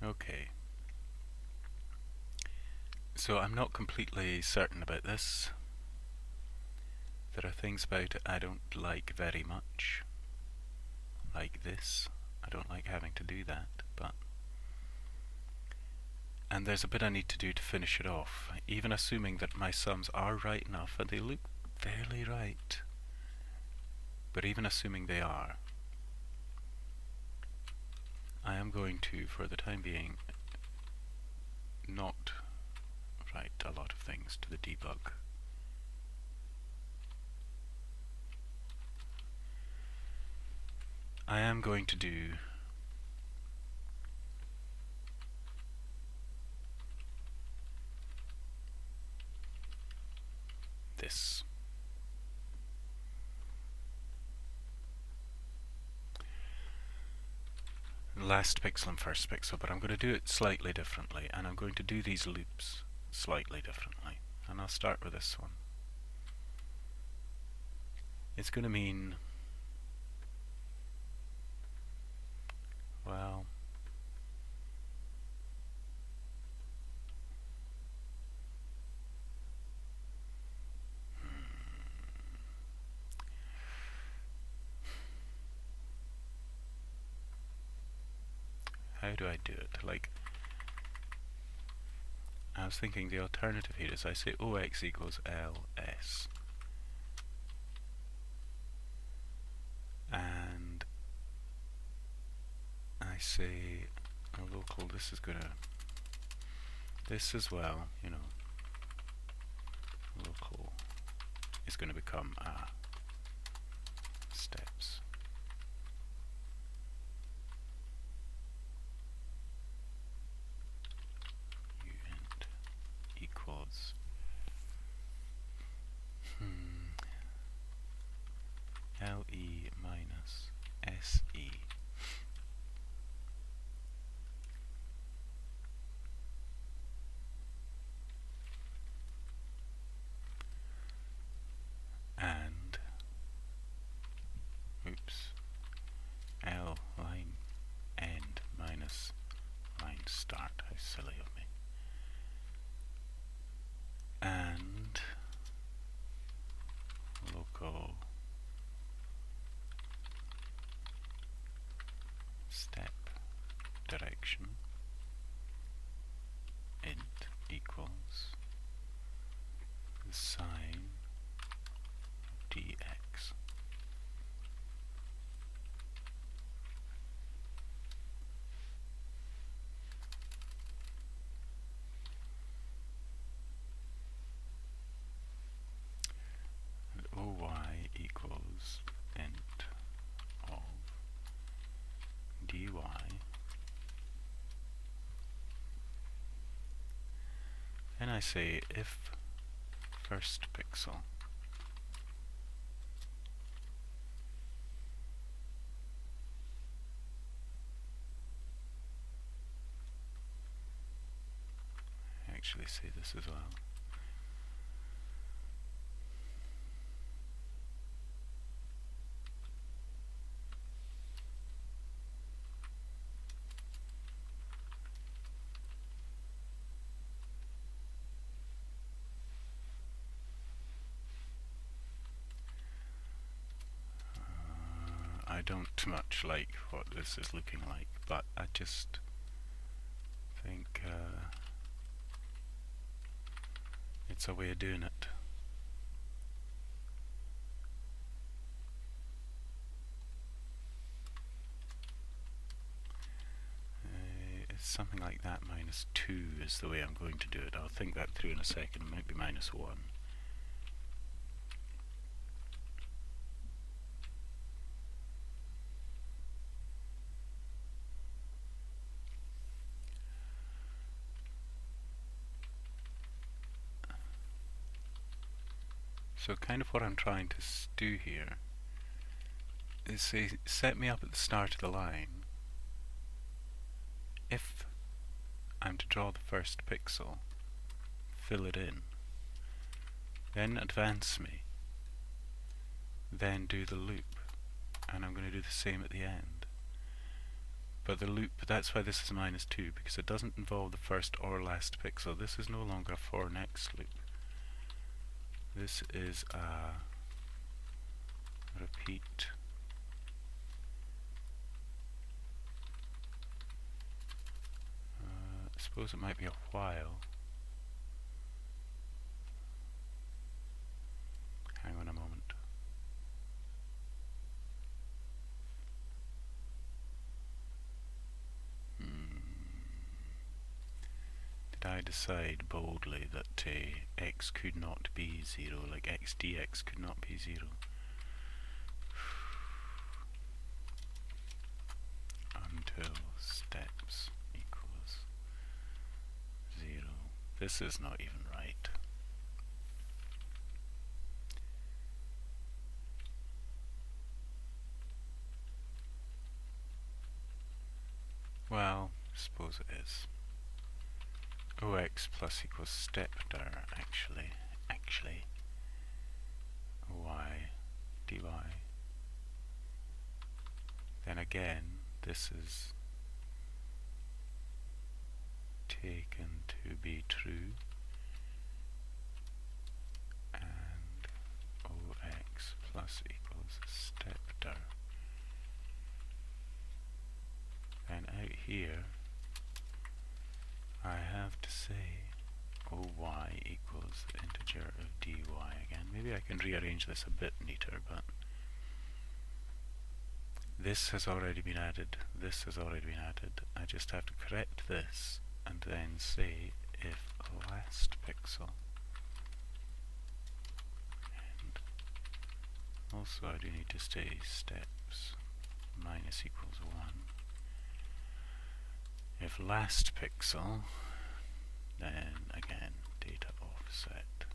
Okay. So I'm not completely certain about this. There are things about it I don't like very much. Like this. I don't like having to do that, but... And there's a bit I need to do to finish it off, even assuming that my sums are right enough, and they look fairly right. But even assuming they are, I am going to, for the time being, not write a lot of things to the debug. I am going to do this. Last pixel and first pixel, but I'm going to do it slightly differently, and I'm going to do these loops slightly differently. And I'll start with this one. It's going to mean, well, how do I do it? Like, I was thinking the alternative here is I say OX equals LS. And I say a local, this is gonna, this as well, you know, local is gonna become steps. Uint equals LE minus SE. And L line end minus line start. How silly of me. And local step direction int equals the sign dx. And oy equals int of dy. Then I say if first pixel I actually say this as well. I don't too much like what this is looking like, but I just think it's a way of doing it. It's something like that, minus 2 is the way I'm going to do it. I'll think that through in a second. It might be minus 1. So kind of what I'm trying to do here is say, set me up at the start of the line. If I'm to draw the first pixel, fill it in, then advance me, then do the loop, and I'm going to do the same at the end. But the loop, that's why this is -2, because it doesn't involve the first or last pixel. This is no longer a for next loop. This is a repeat. I suppose it might be a while. Hang on a moment. Did I decide boldly that x could not be 0, like x dx could not be 0? Until steps equals 0. This is not even right. Well, suppose it is. Ox plus equals step dir, actually y dy. Then again, this is taken to be true, and Ox plus equals step dir. Then out here, I have to say Oy equals the integer of dy again. Maybe I can rearrange this a bit neater, but this has already been added, this has already been added. I just have to correct this and then say if last pixel, and also I do need to say steps minus equals 1. If last pixel, then again data offset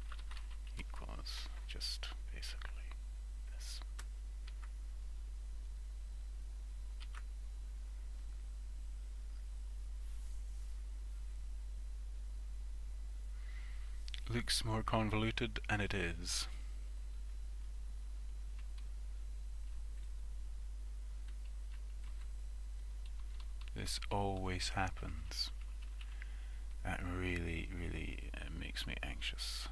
equals just basically this. Looks more convoluted, and it is. This always happens. That really makes me anxious.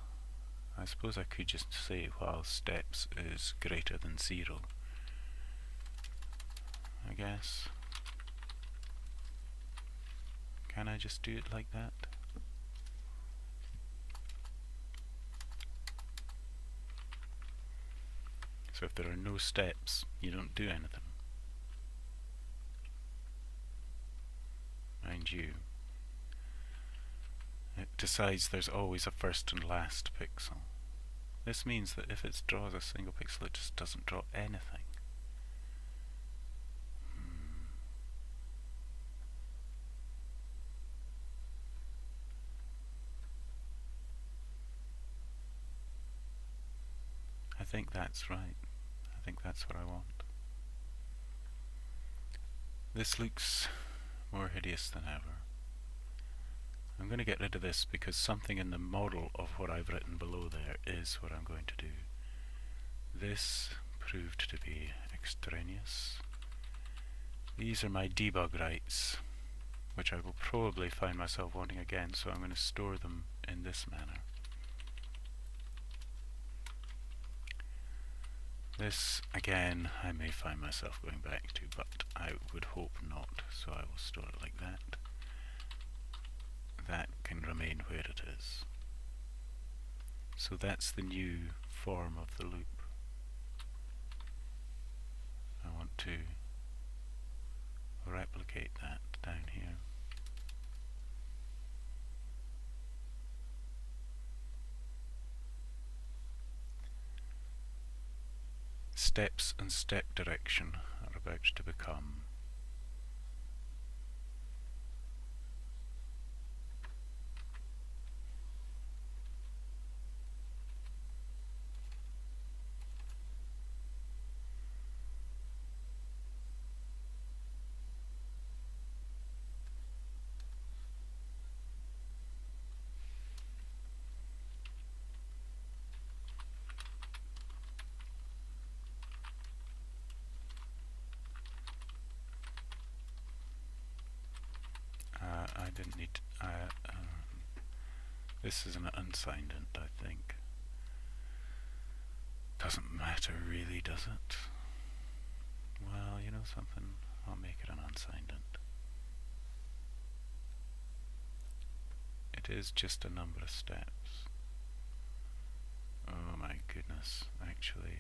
I suppose I could just say while steps is greater than 0. I guess. Can I just do it like that? So if there are no steps, you don't do anything. Mind you, it decides there's always a first and last pixel. This means that if it draws a single pixel, it just doesn't draw anything. I think that's right. I think that's what I want. This looks more hideous than ever. I'm going to get rid of this because something in the model of what I've written below there is what I'm going to do. This proved to be extraneous. These are my debug rights, which I will probably find myself wanting again, so I'm going to store them in this manner. This, again, I may find myself going back to, but I would hope not, so I will store it like that. That can remain where it is. So that's the new form of the loop. I want to replicate that down here. Steps and step direction are about to become didn't need to, this is an unsigned int, I think. Doesn't matter really, does it? Well, you know something, I'll make it an unsigned int. It is just a number of steps. Oh my goodness, actually.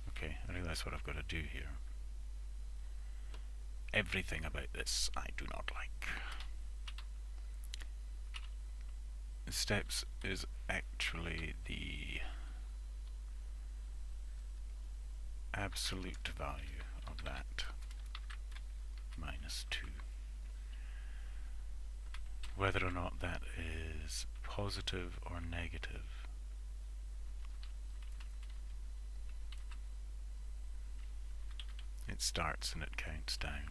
Okay, I realise what I've got to do here. Everything about this I do not like. Steps is actually the absolute value of that minus 2. Whether or not that is positive or negative, it starts and it counts down.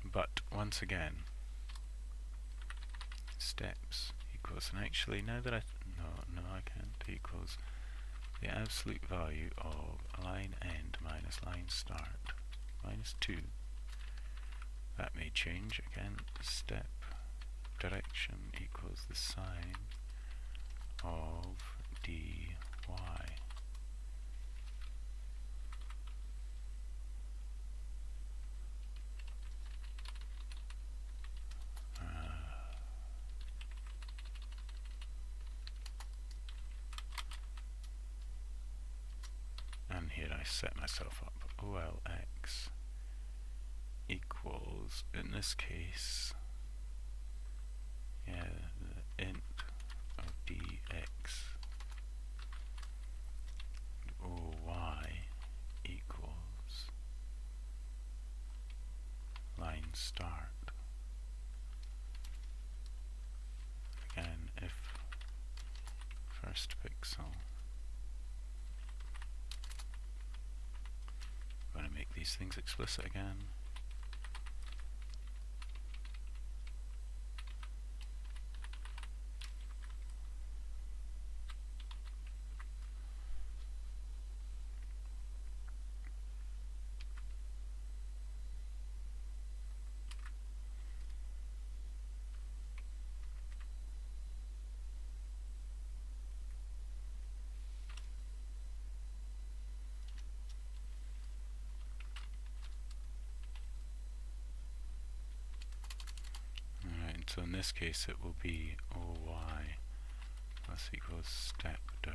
But once again, steps equals, and actually now that I can't, equals the absolute value of line end minus line start minus 2. That may change again. Step direction equals the sine of dy. And here I set myself up. OLX equals, in this case, the int of dx, oy equals line start. Again, if first pixel, I'm going to make these things explicit again. So in this case it will be oy plus equals step dir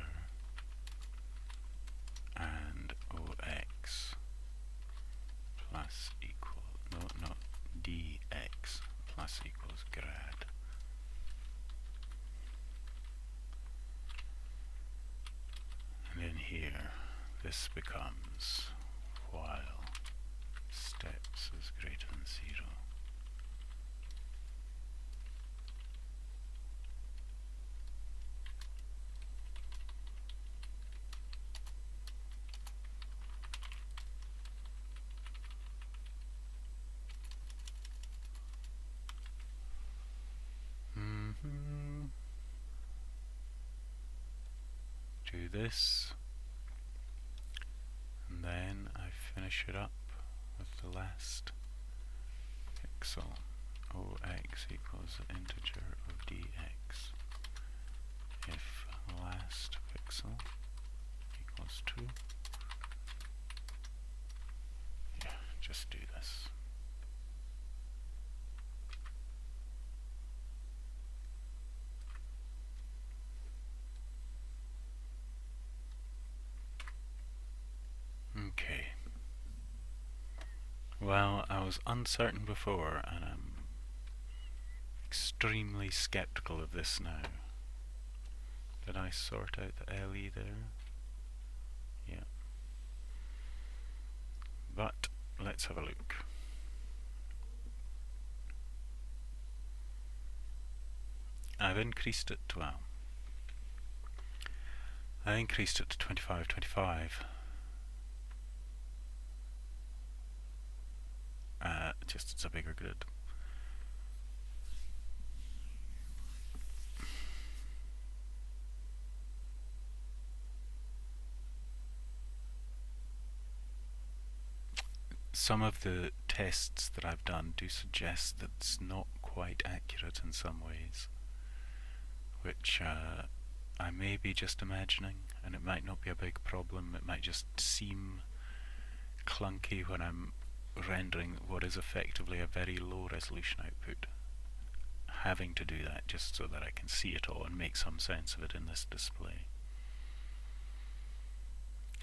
and ox plus equal, not dx plus equals grad. And in here this becomes while steps is greater than 0. Do this, and then I finish it up with the last pixel. Ox equals the integer of dx. If last pixel equals 2, yeah, just do this. Okay. Well, I was uncertain before, and I'm extremely skeptical of this now. Did I sort out the LE there? Yeah. But let's have a look. I've increased it to, well, I increased it to 25, 25. Just it's a bigger grid. some of the tests that I've done do suggest that it's not quite accurate in some ways, which I may be just imagining, and it might not be a big problem. It might just seem clunky when I'm rendering what is effectively a very low resolution output, having to do that just so that I can see it all and make some sense of it in this display.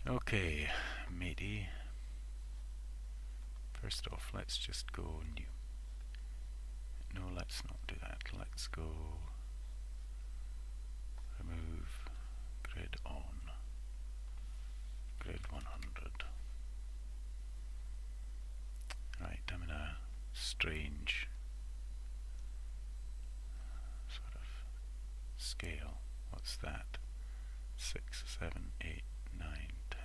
Okay, matey. First off, let's just go new. No, let's not do that. Let's go remove grid on, grid 100. Right, I'm in a strange sort of scale. What's that? 6, 7, 8, 9, 10.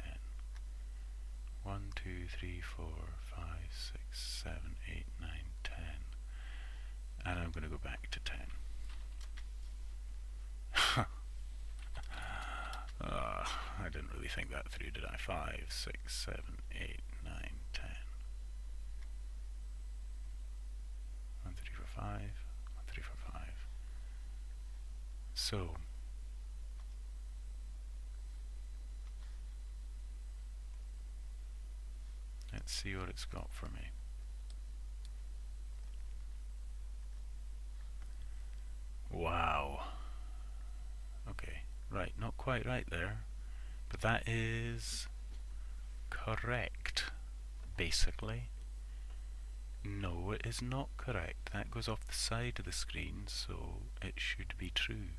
1, 2, 3, 4, 5, 6, 7, 8, 9, 10. And I'm going to go back to 10. I didn't really think that through, did I? 5, 6, 7, 8, 9, 10. 1, 3, 4, 5. 1, 3, 4, 5. So, let's see what it's got for me. Wow. Okay, right, not quite right there, but that is correct, basically. No, it is not correct. That goes off the side of the screen, so it should be true.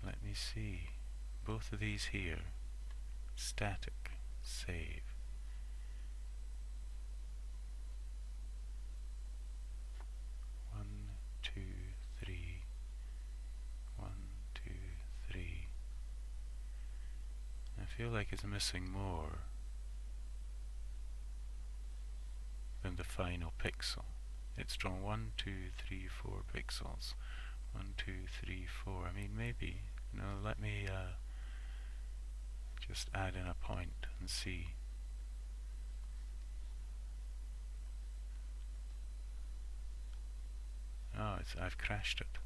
Let me see. Both of these here. Static. Save. One, two, three. 1, 2, 3. I feel like it's missing more than the final pixel. It's drawn 1, 2, 3, 4 pixels. 1, 2, 3, 4. I mean, maybe. No, let me just add in a point and see. Oh, I've crashed it.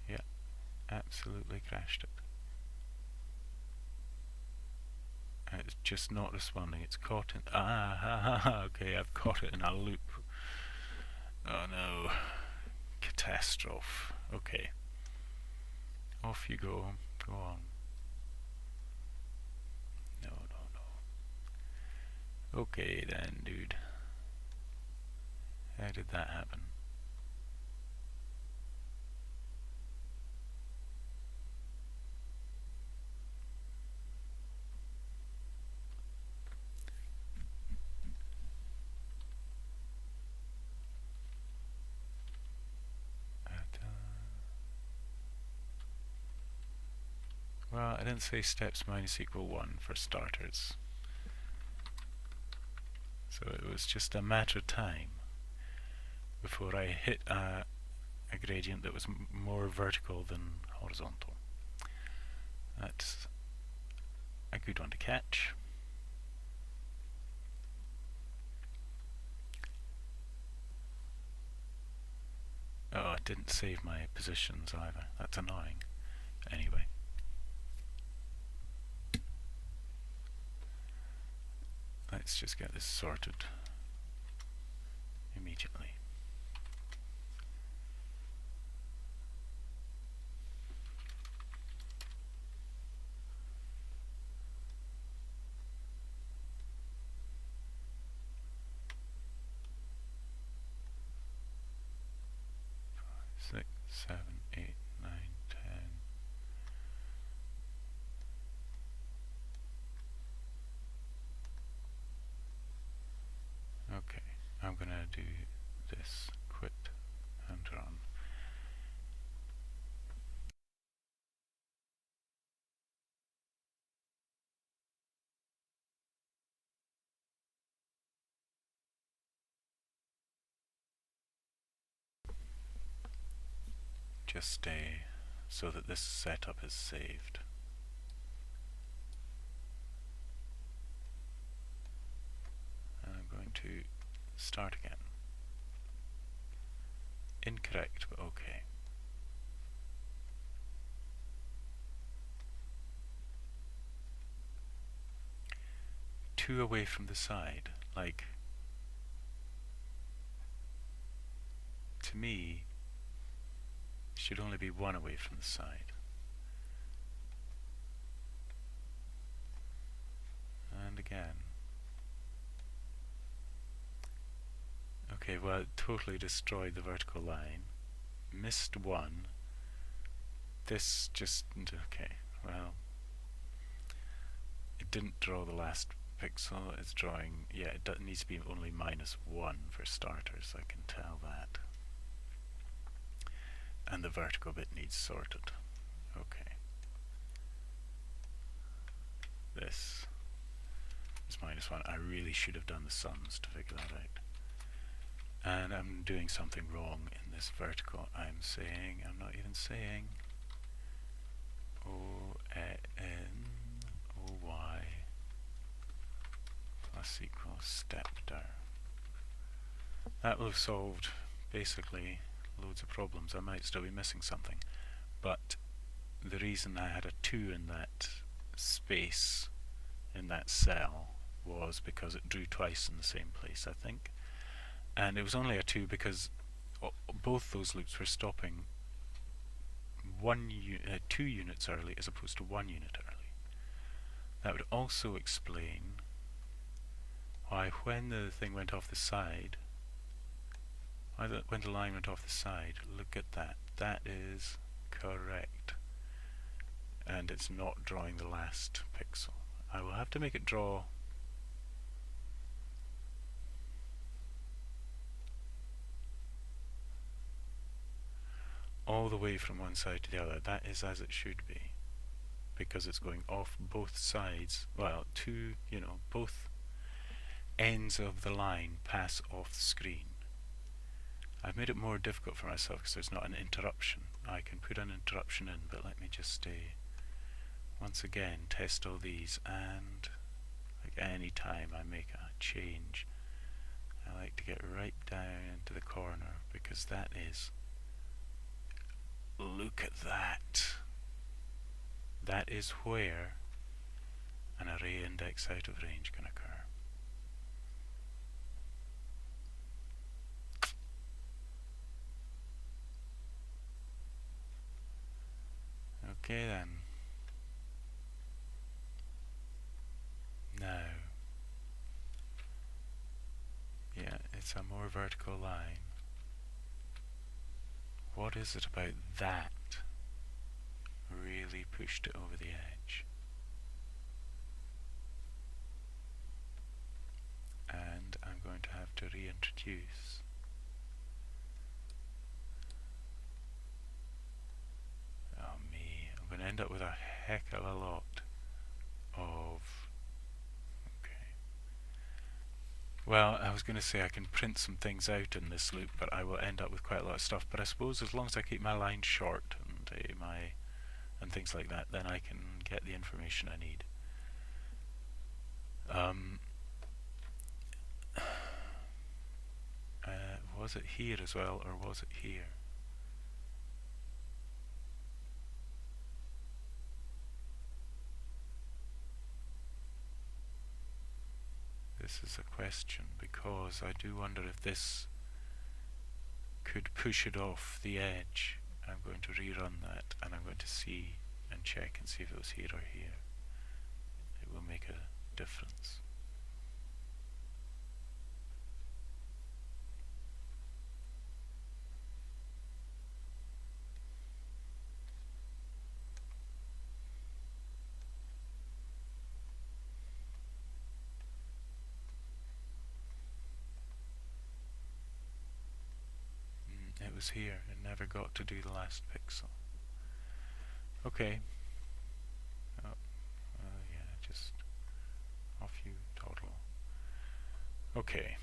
Yeah, absolutely crashed it. It's just not responding. It's caught in. Okay, I've caught it in a loop. Oh no. Catastrophe. Okay. Off you go. Go on. No, no, no. Okay then, dude. How did that happen? Well, I didn't say steps minus equal 1 for starters. So it was just a matter of time before I hit a gradient that was more vertical than horizontal. That's a good one to catch. Oh, it didn't save my positions either. That's annoying. Anyway. Let's just get this sorted immediately. Six, 7, 8, 9, 10. Okay, I'm gonna do this. Quit and run. Just stay so that this setup is saved. going to start again. Incorrect, but okay. Two away from the side, like, to me, should only be one away from the side. And again. Okay, well, it totally destroyed the vertical line. Missed one. This just, okay, well, it didn't draw the last pixel. It's drawing, yeah, it needs to be only -1 for starters, I can tell that. And the vertical bit needs sorted. Okay. This is -1. I really should have done the sums to figure that out. And I'm doing something wrong in this vertical. I'm not even saying O-N O-Y plus equals step down. That will have solved basically loads of problems. I might still be missing something, but the reason I had a 2 in that space, in that cell, was because it drew twice in the same place, I think. And it was only a 2 because both those loops were stopping 2 units early as opposed to 1 unit early. That would also explain why when the thing went off the side, when the line went off the side, look at that. That is correct. And it's not drawing the last pixel. I will have to make it draw all the way from one side to the other. That is as it should be, because it's going off both sides. Well, both ends of the line pass off the screen. I've made it more difficult for myself because there's not an interruption. I can put an interruption in, but let me just once again test all these, and like any time I make a change, I like to get right down into the corner, because that is, look at that. That is where an array index out of range can occur. Okay then. Now, yeah, it's a more vertical line. What is it about that really pushed it over the edge? And I'm going to have to reintroduce I'm going to end up with a heck of a lot of... Okay. Well, I was going to say I can print some things out in this loop, but I will end up with quite a lot of stuff. But I suppose as long as I keep my lines short and things like that, then I can get the information I need. Was it here as well, or was it here? This is a question, because I do wonder if this could push it off the edge. I'm going to rerun that, and I'm going to see and check and see if it was here or here. It will make a difference. It was here. It never got to do the last pixel. Okay. Oh, yeah, just off you toddle. Okay.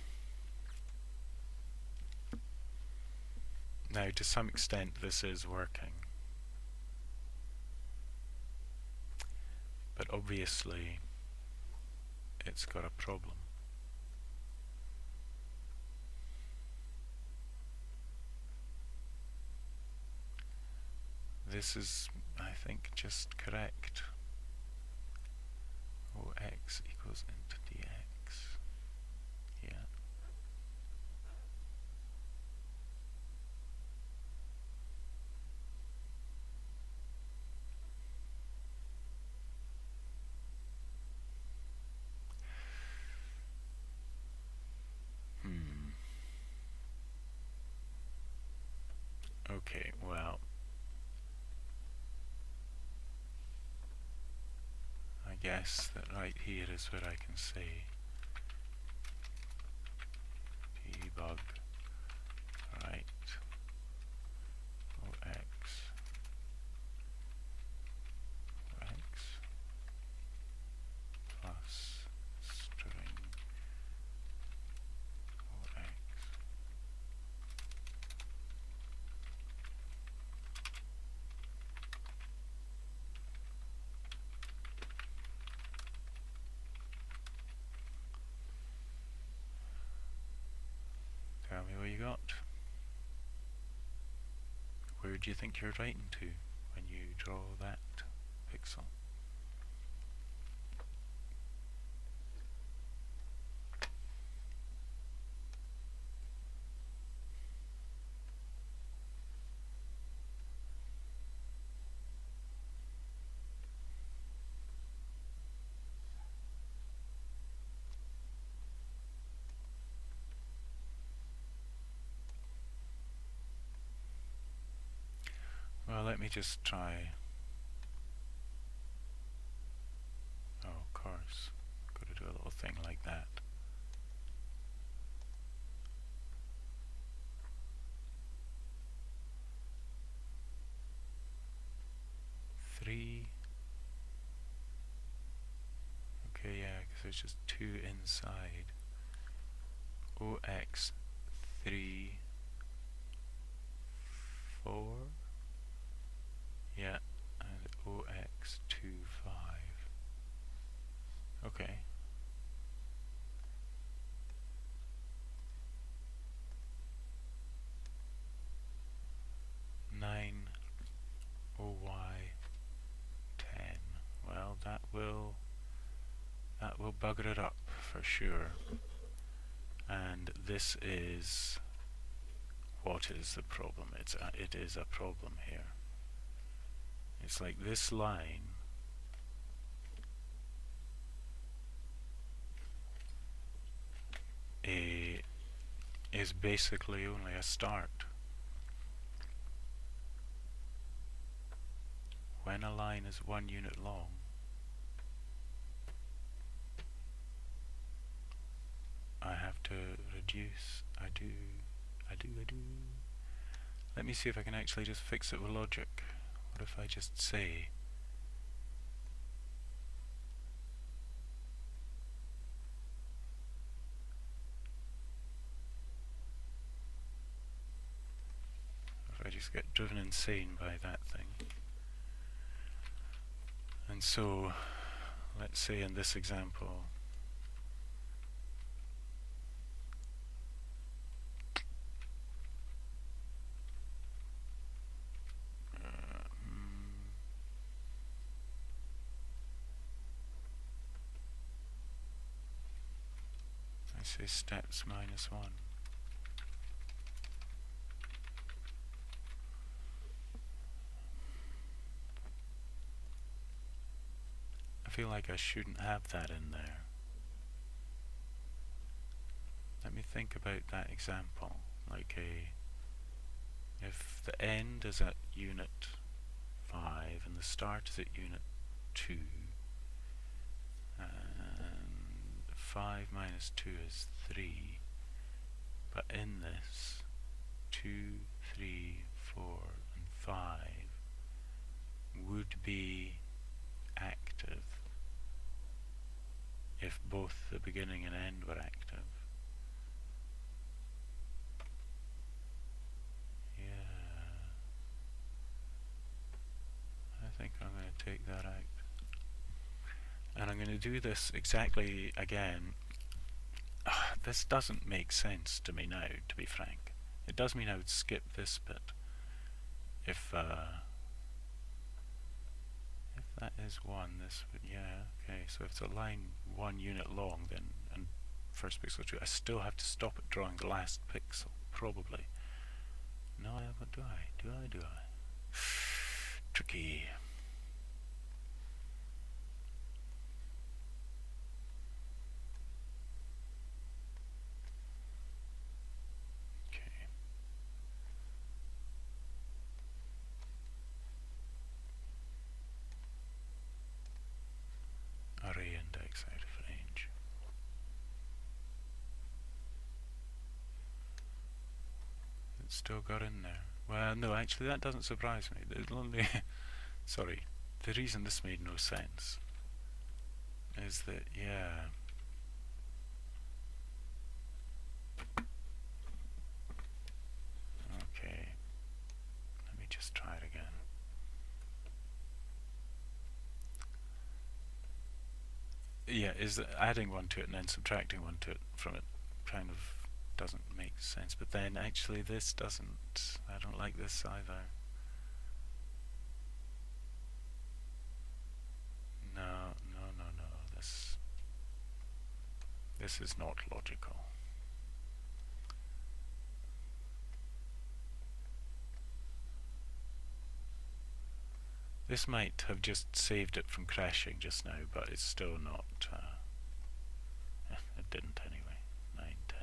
Now, to some extent, this is working. But obviously, it's got a problem. this is, I think, just correct. Ox equals into dx. Yeah. Okay, well, I guess that right here is where I can say debug right ox plus string ox. Tell me what you got. Where do you think you're writing to when you draw that pixel? Well, let me just try. Oh, of course. Got to do a little thing like that. Three. Okay, yeah, because there's just 2 inside. OX 3 4. Yeah, and OX 2 5. Okay. Nine OY 10. Well, that will bugger it up for sure. And this is what is the problem? It is a problem here. It's like this line is basically only a start. When a line is 1 unit long, I have to reduce. I do. Let me see if I can actually just fix it with logic. What if I just say if I just get driven insane by that thing? And so, let's say in this example, I say steps minus 1. I feel like I shouldn't have that in there. Let me think about that example. Like if the end is at unit 5 and the start is at unit 2, and 5 minus 2 is 3, but in this 2, 3, 4 and 5 would be active if both the beginning and end were active. Yeah, I think I'm going to take that out. And I'm going to do this exactly again. This doesn't make sense to me now, to be frank. It does mean I would skip this bit if that is 1, this would, yeah, okay, so if it's a line 1 unit long, then, and first pixel 2, I still have to stop at drawing the last pixel, probably. No, what do I? Do I? Tricky. Okay. Array index out of range. It's still got in there. Well, no, actually that doesn't surprise me. It'll only sorry, the reason this made no sense is that, yeah, okay, let me just try it again. Yeah, is that adding 1 to it and then subtracting 1 to it from it kind of doesn't make sense, but then actually this doesn't, I don't like this either. No, this is not logical. This might have just saved it from crashing just now, but it's still not, it didn't anyway. 9, 10.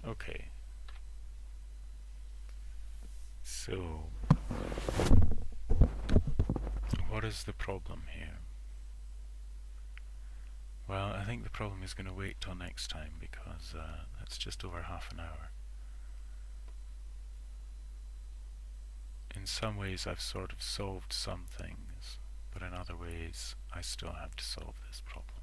Okay. So, what is the problem here? Well, I think the problem is going to wait till next time, because that's just over half an hour. In some ways I've sort of solved some things, but in other ways I still have to solve this problem.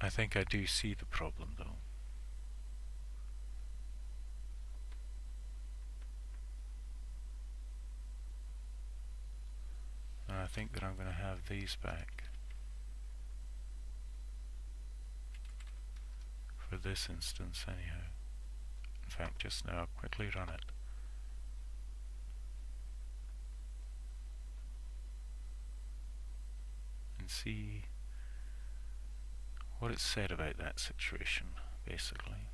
I think I do see the problem though. And I think that I'm going to have these back for this instance anyhow. In fact, just now I'll quickly run it. And see what it said about that situation, basically.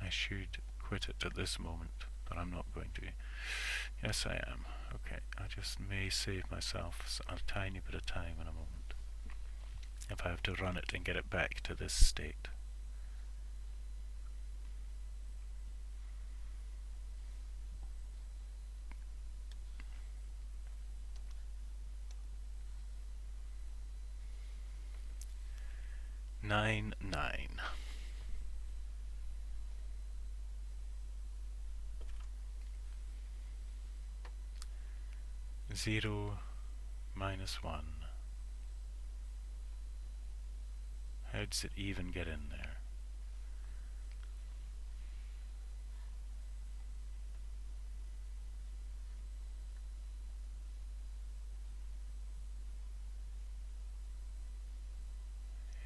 I should quit it at this moment, but I'm not going to. Yes, I am. Okay, I just may save myself a tiny bit of time in a moment if I have to run it and get it back to this state. Nine. 0 minus 1. How does it even get in there?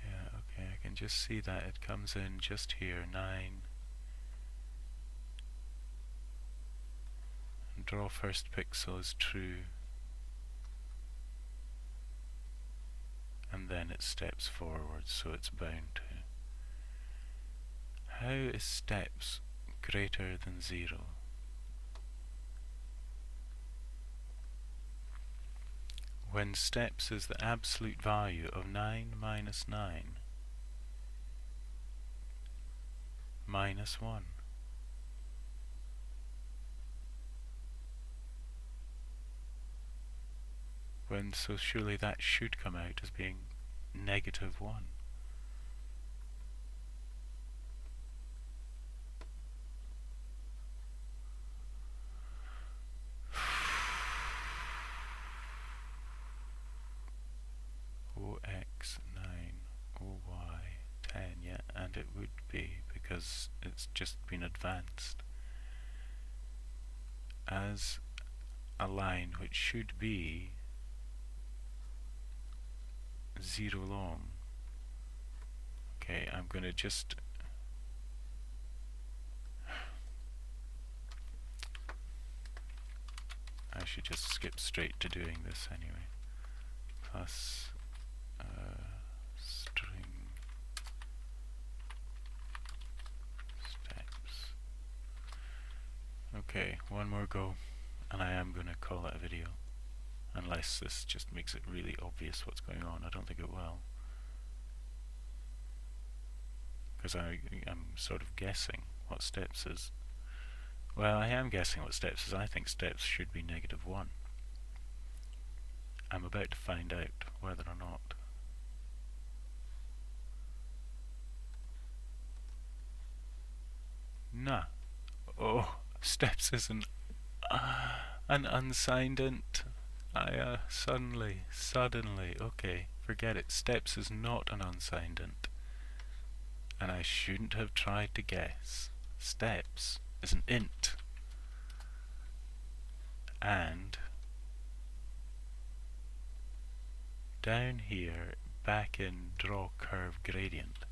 Yeah, okay, I can just see that it comes in just here, 9. And draw first pixel is true. And then it steps forward, so it's bound to. How is steps greater than 0? When steps is the absolute value of 9 minus 9 minus 1. so surely that should come out as being -1. OX9, OY10, yeah, and it would be because it's just been advanced as a line which should be 0 long. Okay, I'm going to just I should just skip straight to doing this anyway. Plus string steps. Okay, one more go, and I am going to call it a video. Unless this just makes it really obvious what's going on. I don't think it will. Because I'm sort of guessing what steps is. Well, I am guessing what steps is. I think steps should be -1. I'm about to find out whether or not. Nah. Oh, steps isn't an unsigned int. Suddenly, okay, forget it. Steps is not an unsigned int. And I shouldn't have tried to guess. Steps is an int. And down here, back in draw curve gradient.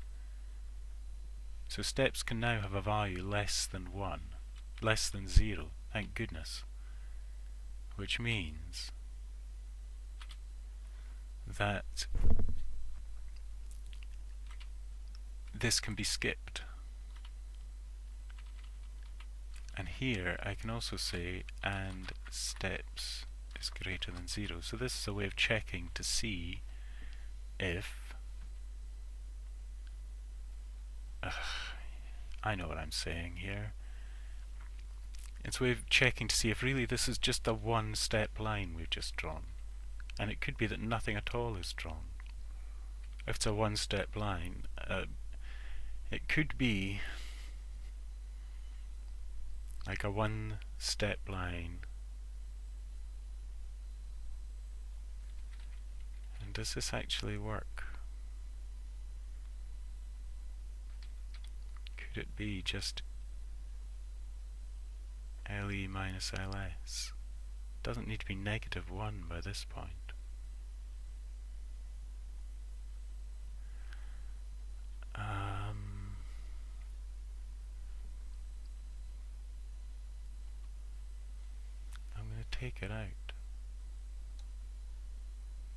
So steps can now have a value less than 1, less than 0, thank goodness. Which means that this can be skipped. And here I can also say and steps is greater than 0. So this is a way of checking to see if I know what I'm saying here. It's a way of checking to see if really this is just a one-step line we've just drawn. And it could be that nothing at all is drawn. If it's a one-step line, it could be like a one-step line. And does this actually work? Could it be just LE minus LS? Doesn't need to be -1 by this point. I'm going to take it out.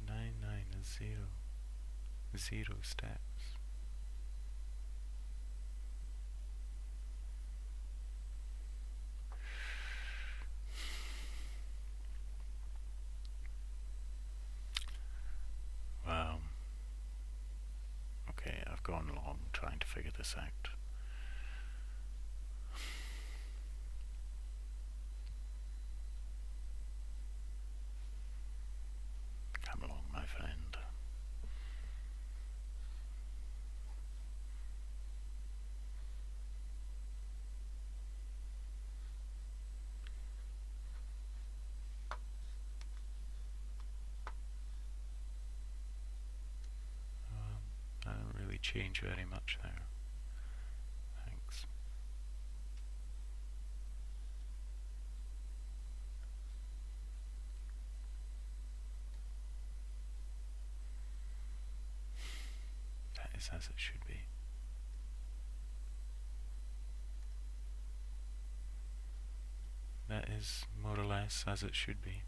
9 is 0. 0 steps. Wow. Okay, I've gone long trying to figure this out. Come along, my friend. I don't really change very much there. Thanks. That is as it should be. That is more or less as it should be.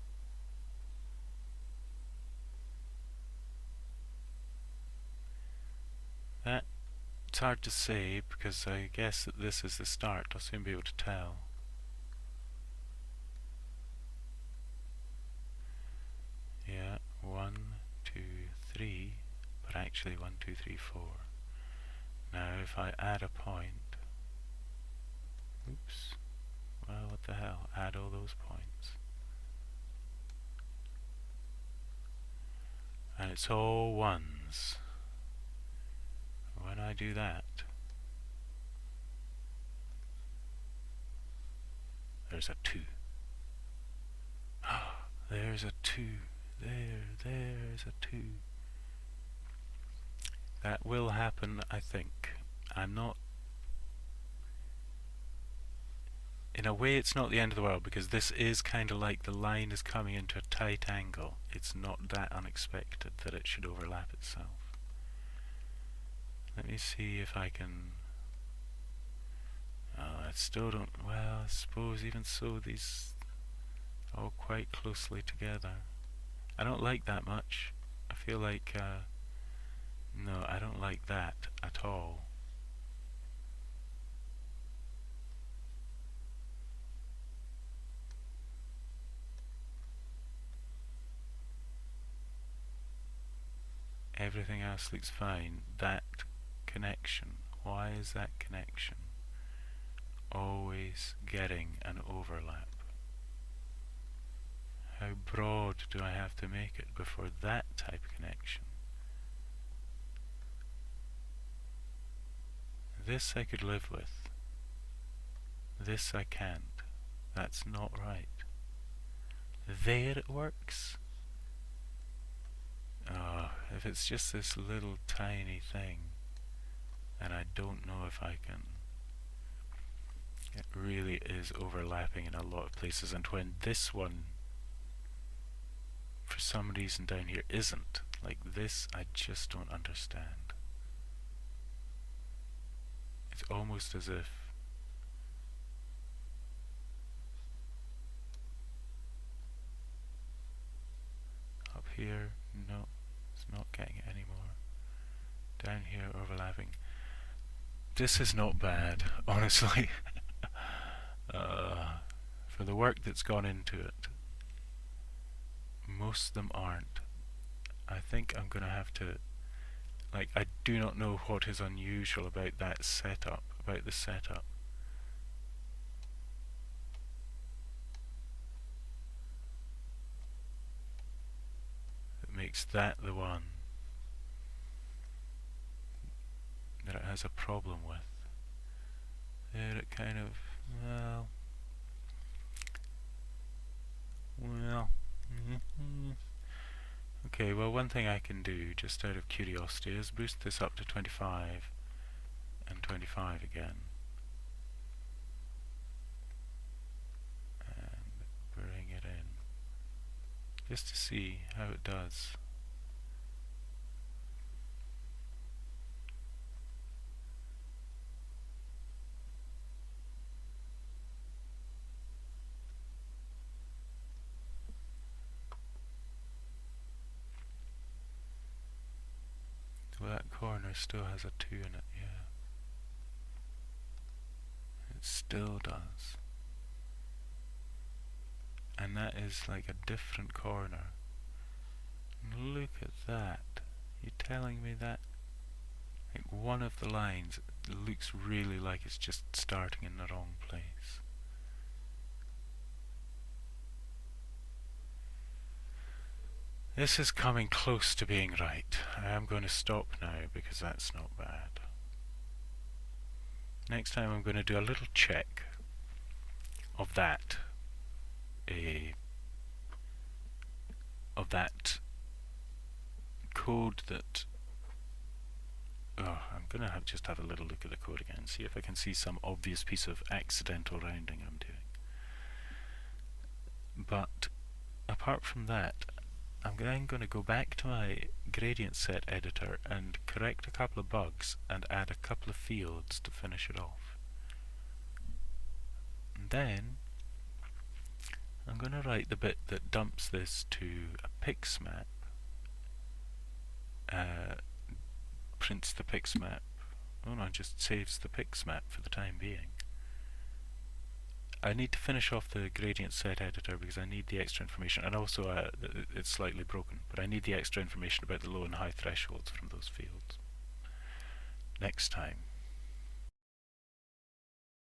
It's hard to say because I guess that this is the start. I'll soon be able to tell. Yeah, 1, 2, 3, but actually 1, 2, 3, 4. Now if I add a point, oops, well what the hell, add all those points. It's all ones. When I do that, there's a 2. There's a 2. There's a 2. That will happen, I think. I'm not... In a way, it's not the end of the world, because this is kind of like the line is coming into a tight angle. It's not that unexpected that it should overlap itself. Let me see if I can... Oh, I still don't... Well, I suppose even so, these are all quite closely together. I don't like that much. I feel like... no, I don't like that at all. Everything else looks fine. That connection, why is that connection always getting an overlap? How broad do I have to make it before that type of connection? This I could live with. This I can't. That's not right. There it works. Oh, if it's just this little tiny thing, and I don't know if I can. It really is overlapping in a lot of places, and when this one, for some reason down here, isn't, like this, I just don't understand. It's almost as if up here, no, it's not getting it anymore. Down here, overlapping. This is not bad, honestly. For the work that's gone into it, most of them aren't. I think I'm going to have to, like, I do not know what is unusual about that setup, about the setup. That makes that the one that it has a problem with. There it kind of, okay, well, one thing I can do, just out of curiosity, is boost this up to 25 and 25 again. And bring it in. Just to see how it does. Well, that corner still has a 2 in it, yeah. It still does. And that is like a different corner. Look at that. You're telling me that? Like one of the lines looks really like it's just starting in the wrong place. This is coming close to being right. I am going to stop now because that's not bad. Next time I'm going to do a little check of that. Of that code that... I'm going to just have a little look at the code again, see if I can see some obvious piece of accidental rounding I'm doing. But apart from that, I'm then going to go back to my gradient set editor and correct a couple of bugs and add a couple of fields to finish it off. And then I'm going to write the bit that dumps this to a pix map, prints the pix map, oh no, just saves the pix map for the time being. I need to finish off the gradient set editor because I need the extra information, and also it's slightly broken, but I need the extra information about the low and high thresholds from those fields. Next time.